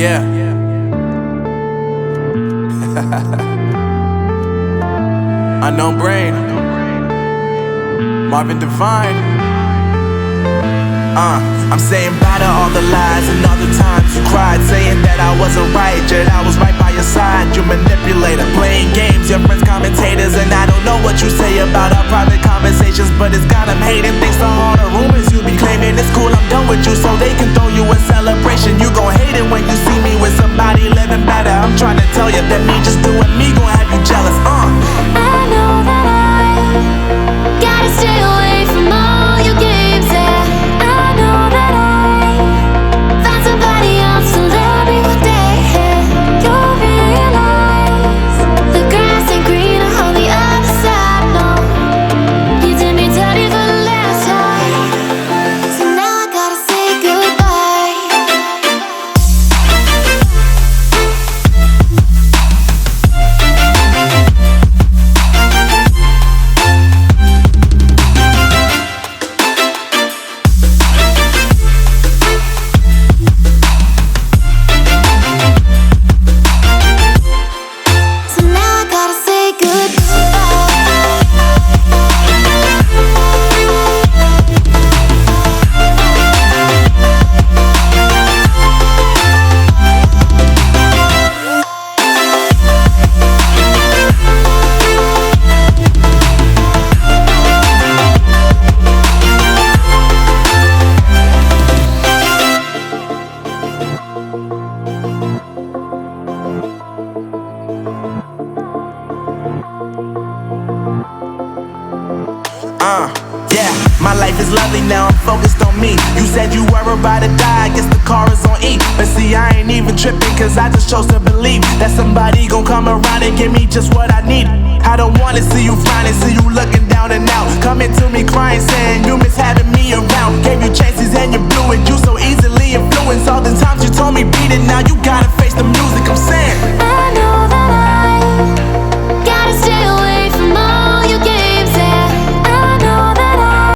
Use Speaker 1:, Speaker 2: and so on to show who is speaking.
Speaker 1: Yeah. Unknown Brain, Marvin Divine. I'm saying bye to all the lies and all the times you cried, saying that I wasn't right, yet I was right by your side. You manipulator, playing games, your friends commentators, and I don't know what you say about our private conversations, but it's got them hating. Thanks to all the rumors you be claiming. It's cool, I'm done with you, so they can throw you a celebration. You gon' hate it when you see me with somebody living better. I'm trying to tell you that me just doing me gon' have you jealous.
Speaker 2: I know that I gotta stay away from all your games, yeah. I know that I found somebody else to love me one day, yeah. You'll realize the grass ain't greener on the other side, no. You did me dirty for the last time, so now I gotta say goodbye. So now I gotta say
Speaker 1: Yeah, my life is lovely now, I'm focused on me. You said you were about to die, I guess the car is on E. But see, I ain't even tripping, cause I just chose to believe that somebody gon' come around and give me just what I need. I don't wanna see you frowning, see you looking down and out, coming to me crying, saying you miss having me around. Gave you chances and you blew it, you so easily influenced. All the times you told me beat it, now you